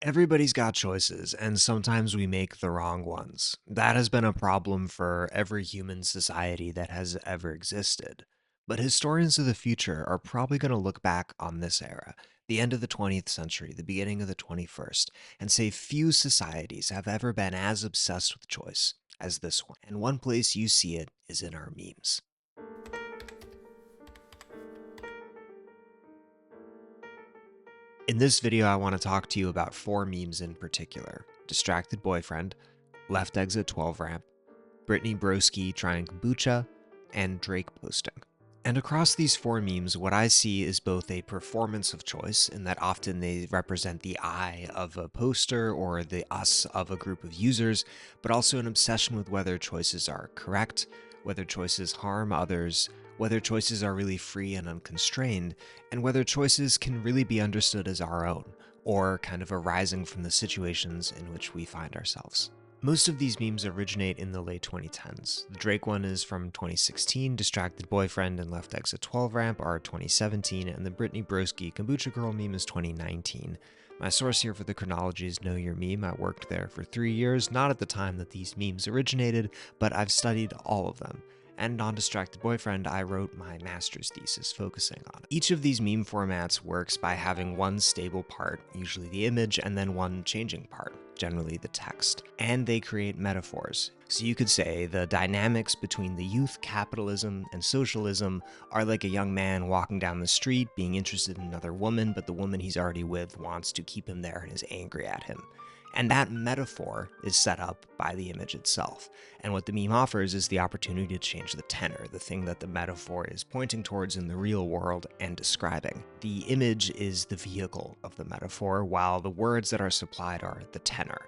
Everybody's got choices, and sometimes we make the wrong ones. That has been a problem for every human society that has ever existed. But historians of the future are probably going to look back on this era, the end of the 20th century, the beginning of the 21st, and say few societies have ever been as obsessed with choice as this one. And one place you see it is in our memes. In this video, I want to talk to you about four memes in particular: distracted boyfriend, left exit 12 ramp, Brittany Broski trying kombucha, and Drake posting. And across these four memes, what I see is both a performance of choice, in that often they represent the I of a poster or the us of a group of users, but also an obsession with whether choices are correct, whether choices harm others, whether choices are really free and unconstrained, and whether choices can really be understood as our own, or kind of arising from the situations in which we find ourselves. Most of these memes originate in the late 2010s. The Drake one is from 2016, Distracted Boyfriend and Left Exit 12 Ramp are 2017, and the Brittany Broski Kombucha Girl meme is 2019. My source here for the chronology is Know Your Meme. I worked there for 3 years, not at the time that these memes originated, but I've studied all of them. And on Distracted Boyfriend, I wrote my master's thesis focusing on it. Each of these meme formats works by having one stable part, usually the image, and then one changing part, generally the text. And they create metaphors. So you could say the dynamics between the youth, capitalism, and socialism are like a young man walking down the street, being interested in another woman, but the woman he's already with wants to keep him there and is angry at him. And that metaphor is set up by the image itself. And what the meme offers is the opportunity to change the tenor, the thing that the metaphor is pointing towards in the real world and describing. The image is the vehicle of the metaphor, while the words that are supplied are the tenor.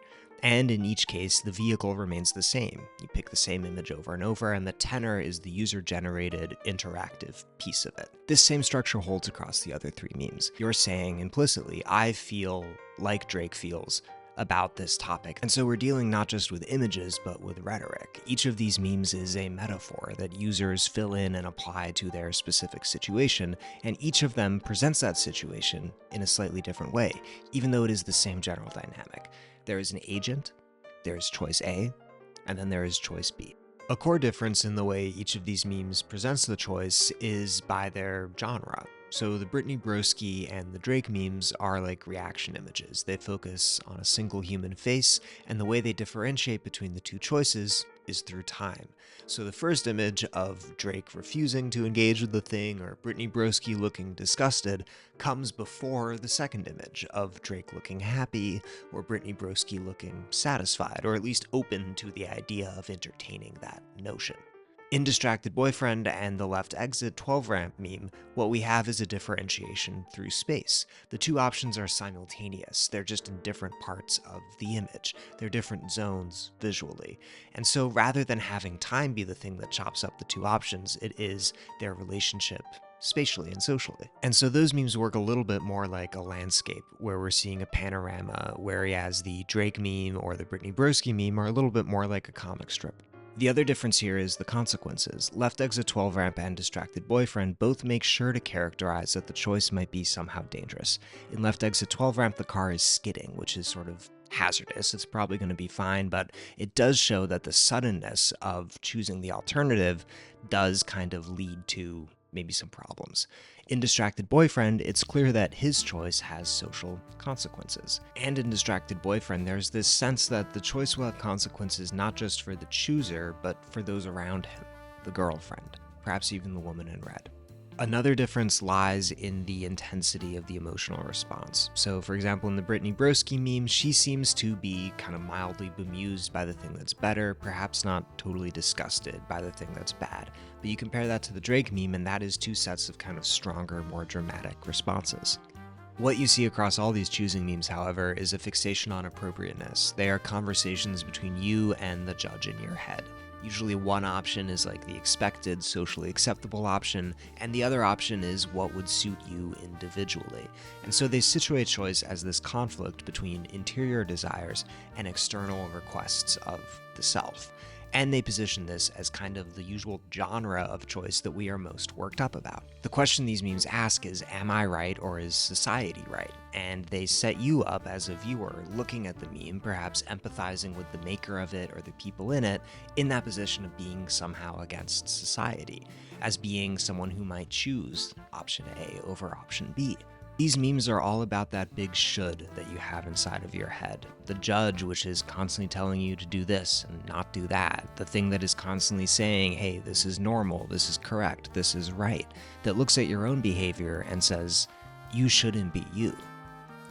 And in each case, the vehicle remains the same. You pick the same image over and over, and the tenor is the user-generated interactive piece of it. This same structure holds across the other three memes. You're saying implicitly, I feel like Drake feels about this topic. And so we're dealing not just with images, but with rhetoric. Each of these memes is a metaphor that users fill in and apply to their specific situation, and each of them presents that situation in a slightly different way, even though it is the same general dynamic. There is an agent, there is choice A, and then there is choice B. A core difference in the way each of these memes presents the choice is by their genre. So the Brittany Broski and the Drake memes are like reaction images. They focus on a single human face, and the way they differentiate between the two choices is through time. So the first image of Drake refusing to engage with the thing, or Brittany Broski looking disgusted, comes before the second image of Drake looking happy, or Brittany Broski looking satisfied, or at least open to the idea of entertaining that notion. In Distracted Boyfriend and the Left Exit 12 ramp meme, what we have is a differentiation through space. The two options are simultaneous, they're just in different parts of the image. They're different zones visually. And so rather than having time be the thing that chops up the two options, it is their relationship spatially and socially. And so those memes work a little bit more like a landscape, where we're seeing a panorama, whereas the Drake meme or the Brittany Broski meme are a little bit more like a comic strip. The other difference here is the consequences. Left Exit 12 Ramp and Distracted Boyfriend both make sure to characterize that the choice might be somehow dangerous. In Left Exit 12 Ramp, the car is skidding, which is sort of hazardous. It's probably going to be fine, but it does show that the suddenness of choosing the alternative does kind of lead to maybe some problems. In Distracted Boyfriend, it's clear that his choice has social consequences. And in Distracted Boyfriend, there's this sense that the choice will have consequences not just for the chooser, but for those around him, the girlfriend, perhaps even the woman in red. Another difference lies in the intensity of the emotional response. So, for example, in the Brittany Broski meme, she seems to be kind of mildly bemused by the thing that's better, perhaps not totally disgusted by the thing that's bad. But you compare that to the Drake meme, and that is two sets of kind of stronger, more dramatic responses. What you see across all these choosing memes, however, is a fixation on appropriateness. They are conversations between you and the judge in your head. Usually one option is like the expected, socially acceptable option, and the other option is what would suit you individually. And so they situate choice as this conflict between interior desires and external requests of the self. And they position this as kind of the usual genre of choice that we are most worked up about. The question these memes ask is, am I right or is society right? And they set you up as a viewer looking at the meme, perhaps empathizing with the maker of it or the people in it, in that position of being somehow against society, as being someone who might choose option A over option B. These memes are all about that big should that you have inside of your head. The judge, which is constantly telling you to do this and not do that. The thing that is constantly saying, hey, this is normal, this is correct, this is right. That looks at your own behavior and says, you shouldn't be you.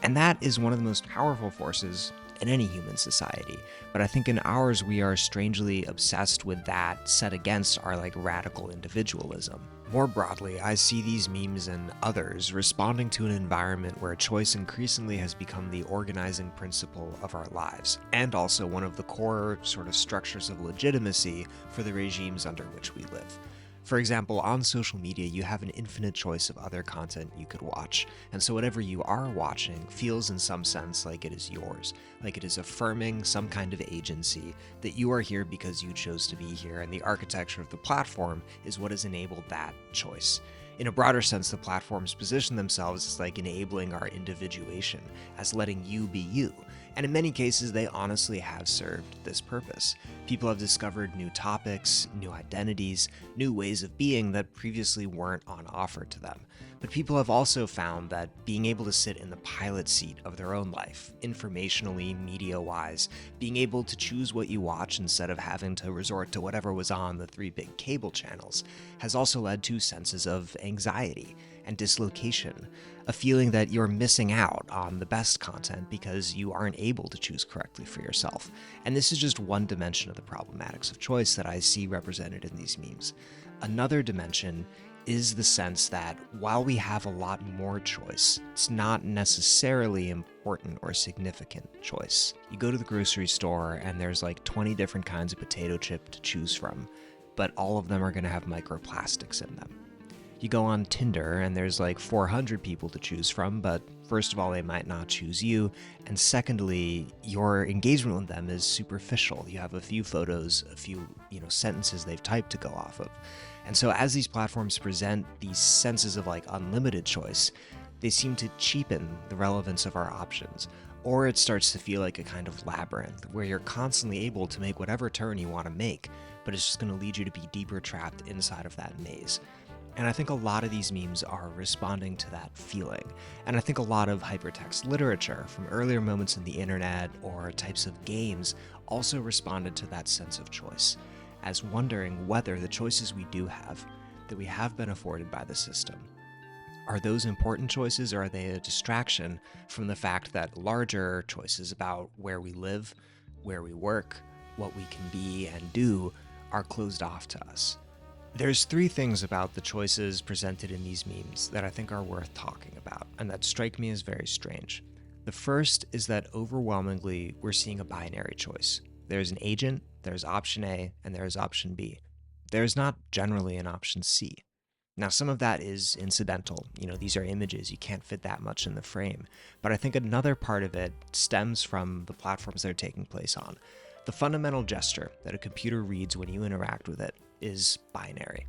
And that is one of the most powerful forces in any human society. But I think in ours, we are strangely obsessed with that set against our radical individualism. More broadly, I see these memes and others responding to an environment where choice increasingly has become the organizing principle of our lives, and also one of the core sort of structures of legitimacy for the regimes under which we live. For example, on social media, you have an infinite choice of other content you could watch, and so whatever you are watching feels in some sense like it is yours, like it is affirming some kind of agency, that you are here because you chose to be here, and the architecture of the platform is what has enabled that choice. In a broader sense, the platforms position themselves as enabling our individuation, as letting you be you. And in many cases, they honestly have served this purpose. People have discovered new topics, new identities, new ways of being that previously weren't on offer to them. But people have also found that being able to sit in the pilot seat of their own life, informationally, media-wise, being able to choose what you watch instead of having to resort to whatever was on the 3 big cable channels, has also led to senses of anxiety and dislocation, a feeling that you're missing out on the best content because you aren't able to choose correctly for yourself. And this is just one dimension of the problematics of choice that I see represented in these memes. Another dimension is the sense that while we have a lot more choice, it's not necessarily important or significant choice. You go to the grocery store and there's 20 different kinds of potato chip to choose from, but all of them are going to have microplastics in them. You go on Tinder and there's 400 people to choose from, but first of all, they might not choose you, and secondly, your engagement with them is superficial. You have a few photos, a few, sentences they've typed to go off of. And so as these platforms present these senses of unlimited choice, they seem to cheapen the relevance of our options. Or it starts to feel like a kind of labyrinth where you're constantly able to make whatever turn you want to make, but it's just going to lead you to be deeper trapped inside of that maze. And I think a lot of these memes are responding to that feeling. And I think a lot of hypertext literature from earlier moments in the internet or types of games also responded to that sense of choice, as wondering whether the choices we do have, that we have been afforded by the system, are those important choices, or are they a distraction from the fact that larger choices about where we live, where we work, what we can be and do are closed off to us? There's 3 things about the choices presented in these memes that I think are worth talking about, and that strike me as very strange. The first is that overwhelmingly we're seeing a binary choice. There's an agent, there's option A, and there's option B. There's not generally an option C. Now, some of that is incidental. These are images, you can't fit that much in the frame. But I think another part of it stems from the platforms they're taking place on. The fundamental gesture that a computer reads when you interact with it is binary.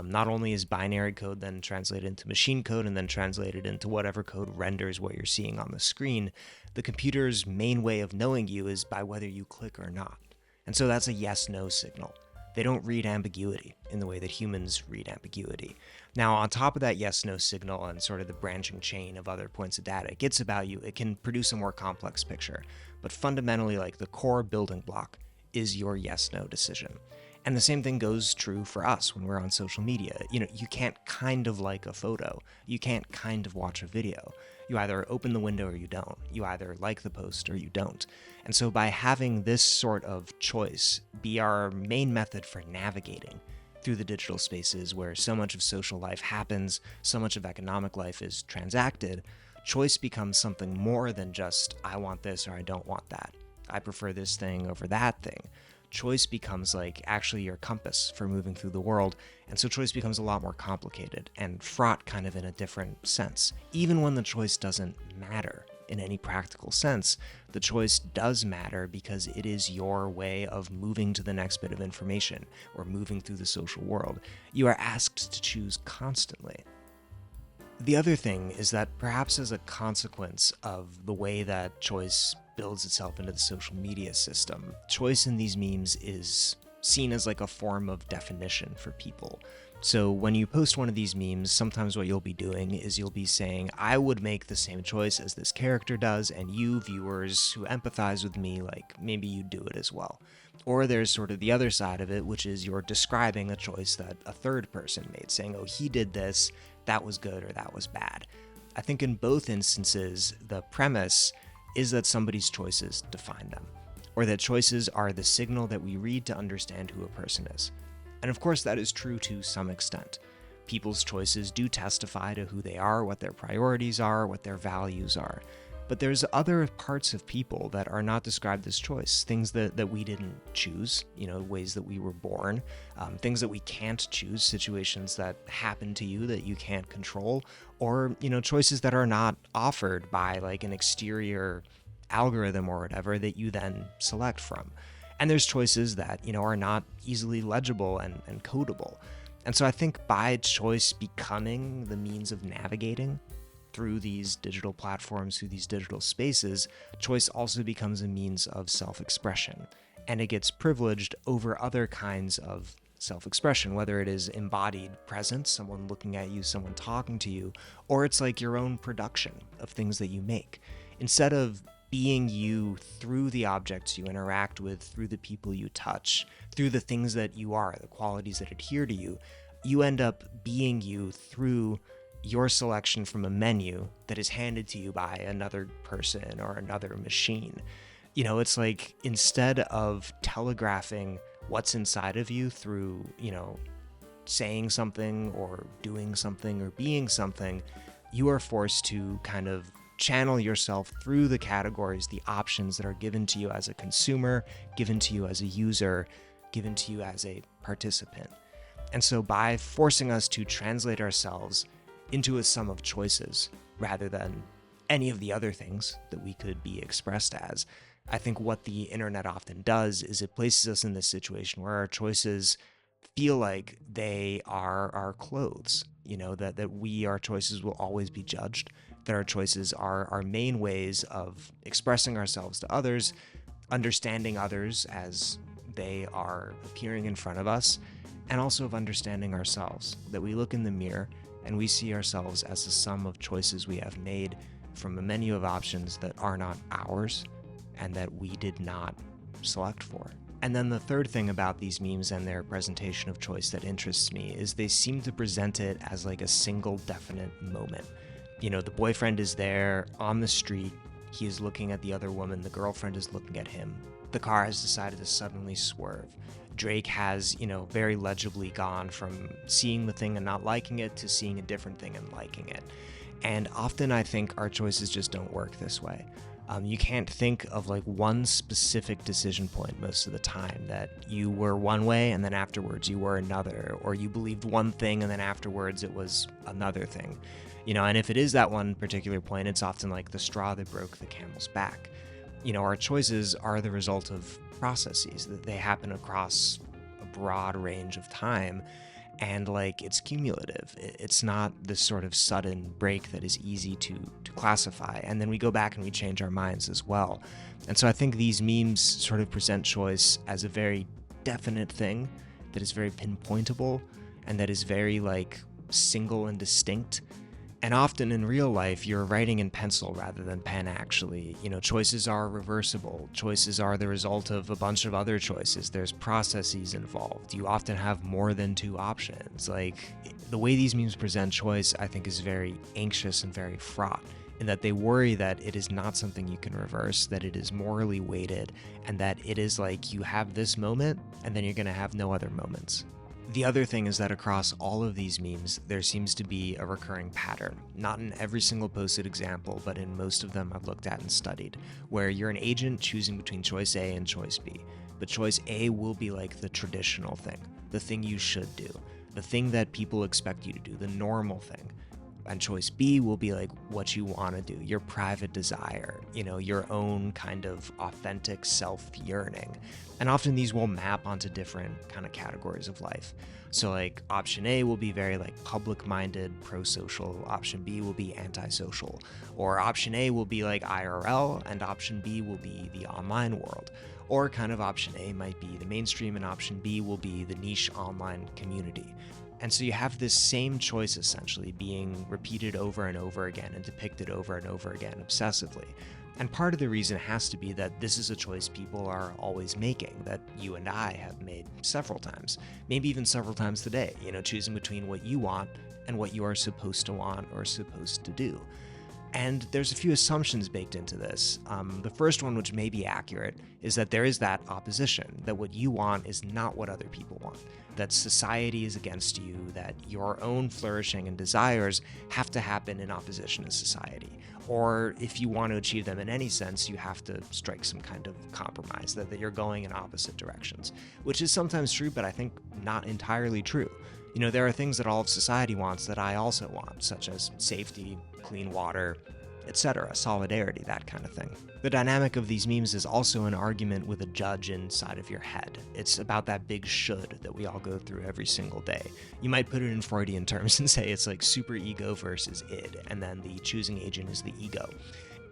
Not only is binary code then translated into machine code and then translated into whatever code renders what you're seeing on the screen, the computer's main way of knowing you is by whether you click or not. And so that's a yes-no signal. They don't read ambiguity in the way that humans read ambiguity. Now, on top of that yes-no signal and sort of the branching chain of other points of data it gets about you, it can produce a more complex picture. But fundamentally, the core building block is your yes-no decision. And the same thing goes true for us when we're on social media. You can't kind of like a photo. You can't kind of watch a video. You either open the window or you don't. You either like the post or you don't. And so by having this sort of choice be our main method for navigating through the digital spaces where so much of social life happens, so much of economic life is transacted, choice becomes something more than just, I want this or I don't want that. I prefer this thing over that thing. Choice becomes actually your compass for moving through the world, and so choice becomes a lot more complicated and fraught kind of in a different sense, even when the choice doesn't matter in any practical sense, the choice does matter because it is your way of moving to the next bit of information or moving through the social world. You are asked to choose constantly. The other thing is that perhaps as a consequence of the way that choice builds itself into the social media system, choice in these memes is seen as like a form of definition for people. So when you post one of these memes, sometimes what you'll be doing is you'll be saying, I would make the same choice as this character does, and you viewers who empathize with me, like maybe you do it as well. Or there's sort of the other side of it, which is you're describing a choice that a third person made, saying, oh, he did this, that was good, or that was bad. I think in both instances, the premise is that somebody's choices define them, or that choices are the signal that we read to understand who a person is. And of course, that is true to some extent. People's choices do testify to who they are, what their priorities are, what their values are. But there's other parts of people that are not described as choice, things that we didn't choose, ways that we were born, things that we can't choose, situations that happen to you that you can't control, or, choices that are not offered by like an exterior algorithm or whatever that you then select from. And there's choices that, are not easily legible and codable. And so I think by choice becoming the means of navigating through these digital platforms, through these digital spaces, choice also becomes a means of self-expression. And it gets privileged over other kinds of self-expression, whether it is embodied presence, someone looking at you, someone talking to you, or it's like your own production of things that you make. Instead of being you through the objects you interact with, through the people you touch, through the things that you are, the qualities that adhere to you, you end up being you through your selection from a menu that is handed to you by another person or another machine. It's like instead of telegraphing what's inside of you through, saying something or doing something or being something, you are forced to kind of channel yourself through the categories, the options that are given to you as a consumer, given to you as a user, given to you as a participant. And so by forcing us to translate ourselves into a sum of choices rather than any of the other things that we could be expressed as, I think what the internet often does is it places us in this situation where our choices feel like they are our clothes, that our choices will always be judged, that our choices are our main ways of expressing ourselves to others, understanding others as they are appearing in front of us, and also of understanding ourselves, that we look in the mirror and we see ourselves as the sum of choices we have made from a menu of options that are not ours and that we did not select for. And then the third thing about these memes and their presentation of choice that interests me is they seem to present it as like a single definite moment. The boyfriend is there on the street, he is looking at the other woman, the girlfriend is looking at him. The car has decided to suddenly swerve. Drake has, very legibly gone from seeing the thing and not liking it to seeing a different thing and liking it. And often I think our choices just don't work this way. You can't think of like one specific decision point most of the time that you were one way and then afterwards you were another, or you believed one thing and then afterwards it was another thing. And if it is that one particular point, it's often like the straw that broke the camel's back. Our choices are the result of processes, that they happen across a broad range of time, and like it's cumulative. It's not this sort of sudden break that is easy to classify, and then we go back and we change our minds as well. And so I think these memes sort of present choice as a very definite thing that is very pinpointable and that is very like single and distinct. And often in real life, you're writing in pencil rather than pen, actually. Choices are reversible. Choices are the result of a bunch of other choices. There's processes involved. You often have more than two options. Like, the way these memes present choice, I think, is very anxious and very fraught, in that they worry that it is not something you can reverse, that it is morally weighted, and that it is like you have this moment, and then you're going to have no other moments. The other thing is that across all of these memes, there seems to be a recurring pattern, not in every single posted example, but in most of them I've looked at and studied, where you're an agent choosing between choice A and choice B. But choice A will be like the traditional thing, the thing you should do, the thing that people expect you to do, the normal thing. And choice B will be like what you want to do, your private desire, your own kind of authentic self yearning. And often these will map onto different kind of categories of life. So like option A will be very like public minded, pro-social. Option B will be antisocial. Or option A will be like IRL, and option B will be the online world. Or kind of option A might be the mainstream, and option B will be the niche online community. And so you have this same choice essentially being repeated over and over again and depicted over and over again obsessively. And part of the reason has to be that this is a choice people are always making, that you and I have made several times, maybe even several times today, choosing between what you want and what you are supposed to want or supposed to do. And there's a few assumptions baked into this. The first one, which may be accurate, is that there is that opposition, that what you want is not what other people want, that society is against you, that your own flourishing and desires have to happen in opposition to society. Or if you want to achieve them in any sense, you have to strike some kind of compromise, that you're going in opposite directions, which is sometimes true, but I think not entirely true. There are things that all of society wants that I also want, such as safety, clean water, etc., solidarity, that kind of thing. The dynamic of these memes is also an argument with a judge inside of your head. It's about that big should that we all go through every single day. You might put it in Freudian terms and say it's like superego versus id, and then the choosing agent is the ego.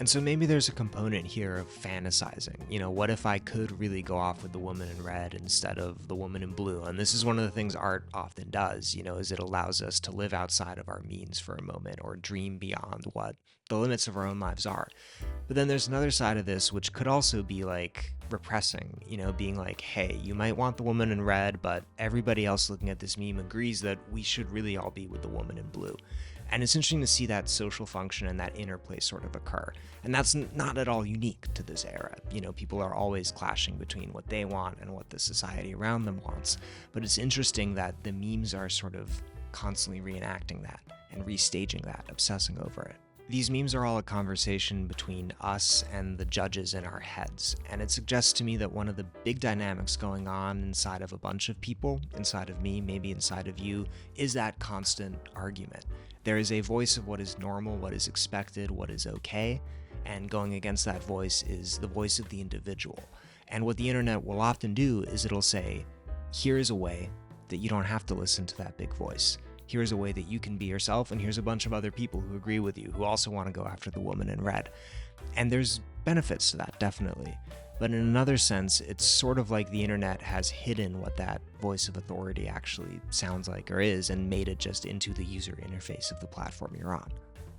And so maybe there's a component here of fantasizing. What if I could really go off with the woman in red instead of the woman in blue? And this is one of the things art often does, is it allows us to live outside of our means for a moment or dream beyond what the limits of our own lives are. But then there's another side of this, which could also be like repressing, being like, hey, you might want the woman in red, but everybody else looking at this meme agrees that we should really all be with the woman in blue. And it's interesting to see that social function and that interplay sort of occur. And that's not at all unique to this era. People are always clashing between what they want and what the society around them wants. But it's interesting that the memes are sort of constantly reenacting that and restaging that, obsessing over it. These memes are all a conversation between us and the judges in our heads, and it suggests to me that one of the big dynamics going on inside of a bunch of people, inside of me, maybe inside of you, is that constant argument. There is a voice of what is normal, what is expected, what is okay, and going against that voice is the voice of the individual. And what the internet will often do is it'll say, here is a way that you don't have to listen to that big voice. Here's a way that you can be yourself, and here's a bunch of other people who agree with you, who also want to go after the woman in red. And there's benefits to that, definitely. But in another sense, it's sort of like the internet has hidden what that voice of authority actually sounds like or is, and made it just into the user interface of the platform you're on.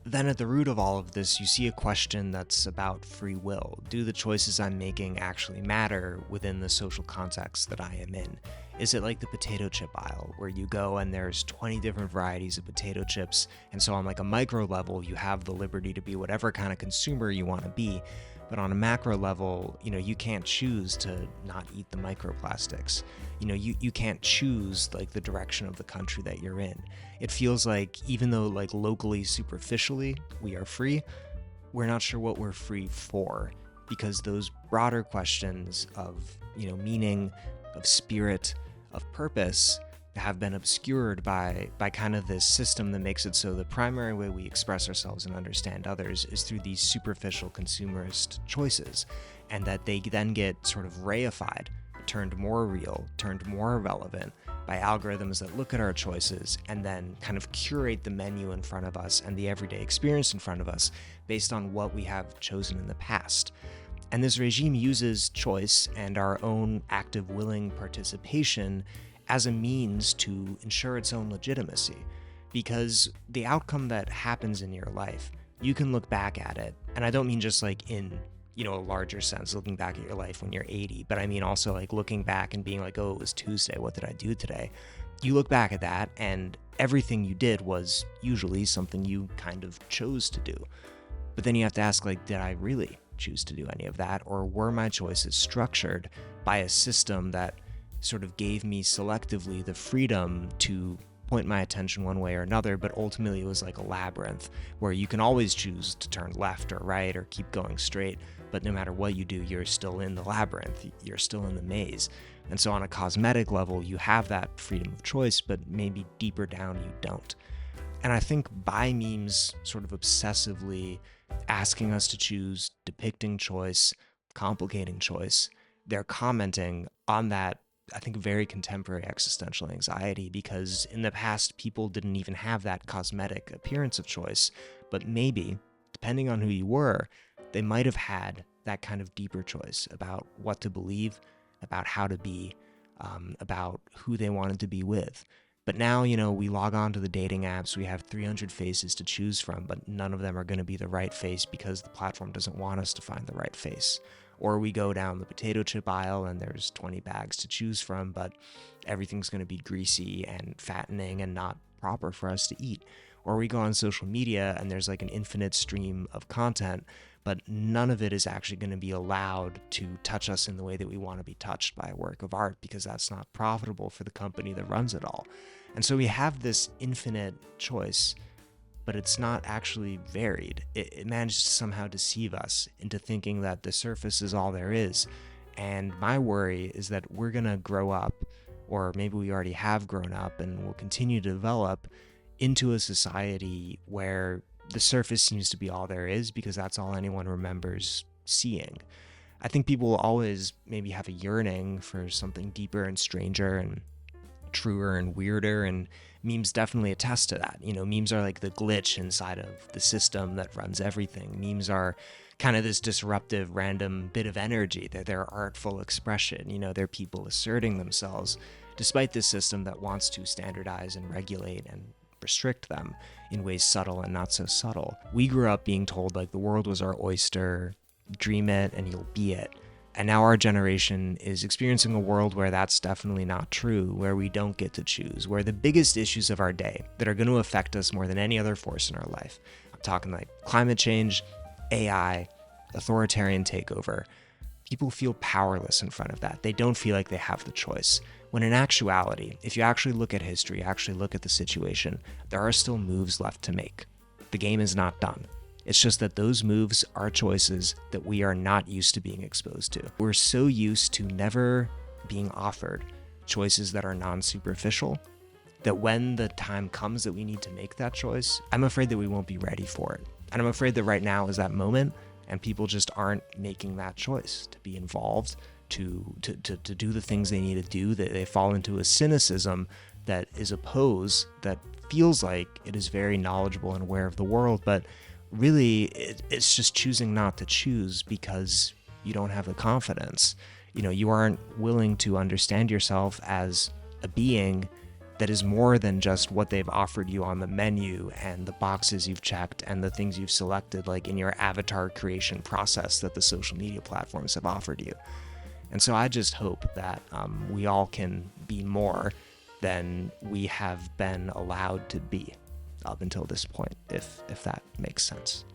Then at the root of all of this, you see a question that's about free will. Do the choices I'm making actually matter within the social context that I am in? Is it like the potato chip aisle, where you go and there's 20 different varieties of potato chips, and so on like a micro level, you have the liberty to be whatever kind of consumer you want to be, but on a macro level, you can't choose to not eat the microplastics. You can't choose like the direction of the country that you're in. It feels like even though like locally, superficially, we are free, we're not sure what we're free for, because those broader questions of, meaning, of spirit, of purpose have been obscured by kind of this system that makes it so the primary way we express ourselves and understand others is through these superficial consumerist choices, and that they then get sort of reified, turned more real, turned more relevant by algorithms that look at our choices and then kind of curate the menu in front of us and the everyday experience in front of us based on what we have chosen in the past. And this regime uses choice and our own active, willing participation as a means to ensure its own legitimacy. Because the outcome that happens in your life, you can look back at it, and I don't mean just like in, a larger sense, looking back at your life when you're 80, but I mean also like looking back and being like, oh, it was Tuesday, what did I do today? You look back at that, and everything you did was usually something you kind of chose to do. But then you have to ask, like, did I really choose to do any of that, or were my choices structured by a system that sort of gave me selectively the freedom to point my attention one way or another, but ultimately it was like a labyrinth where you can always choose to turn left or right or keep going straight, but no matter what you do, you're still in the labyrinth, you're still in the maze. And so on a cosmetic level, you have that freedom of choice, but maybe deeper down you don't. And I think by memes sort of obsessively asking us to choose, depicting choice, complicating choice, they're commenting on that, I think, very contemporary existential anxiety, because in the past, people didn't even have that cosmetic appearance of choice. But maybe, depending on who you were, they might have had that kind of deeper choice about what to believe, about how to be, about who they wanted to be with. But now, we log on to the dating apps, we have 300 faces to choose from, but none of them are going to be the right face because the platform doesn't want us to find the right face. Or we go down the potato chip aisle and there's 20 bags to choose from, but everything's going to be greasy and fattening and not proper for us to eat. Or we go on social media and there's like an infinite stream of content, but none of it is actually going to be allowed to touch us in the way that we want to be touched by a work of art, because that's not profitable for the company that runs it all. And so we have this infinite choice, but it's not actually varied. It managed to somehow deceive us into thinking that the surface is all there is. And my worry is that we're going to grow up, or maybe we already have grown up and will continue to develop into a society where the surface seems to be all there is, because that's all anyone remembers seeing. I think people will always maybe have a yearning for something deeper and stranger and truer and weirder, and memes definitely attest to that. Memes are like the glitch inside of the system that runs everything. Memes are kind of this disruptive, random bit of energy. They're their artful expression. They're people asserting themselves despite this system that wants to standardize and regulate and restrict them in ways subtle and not so subtle. We grew up being told like the world was our oyster, dream it and you'll be it. And now our generation is experiencing a world where that's definitely not true, where we don't get to choose, where the biggest issues of our day that are going to affect us more than any other force in our life, I'm talking like climate change, AI, authoritarian takeover, people feel powerless in front of that. They don't feel like they have the choice. When in actuality, if you actually look at history, actually look at the situation, there are still moves left to make. The game is not done. It's just that those moves are choices that we are not used to being exposed to. We're so used to never being offered choices that are non-superficial that when the time comes that we need to make that choice, I'm afraid that we won't be ready for it. And I'm afraid that right now is that moment, and people just aren't making that choice to be involved, to do the things they need to do, that they fall into a cynicism that is a pose that feels like it is very knowledgeable and aware of the world, but really it's just choosing not to choose because you don't have the confidence. You aren't willing to understand yourself as a being that is more than just what they've offered you on the menu and the boxes you've checked and the things you've selected, like in your avatar creation process that the social media platforms have offered you. And so I just hope that we all can be more than we have been allowed to be up until this point, if that makes sense.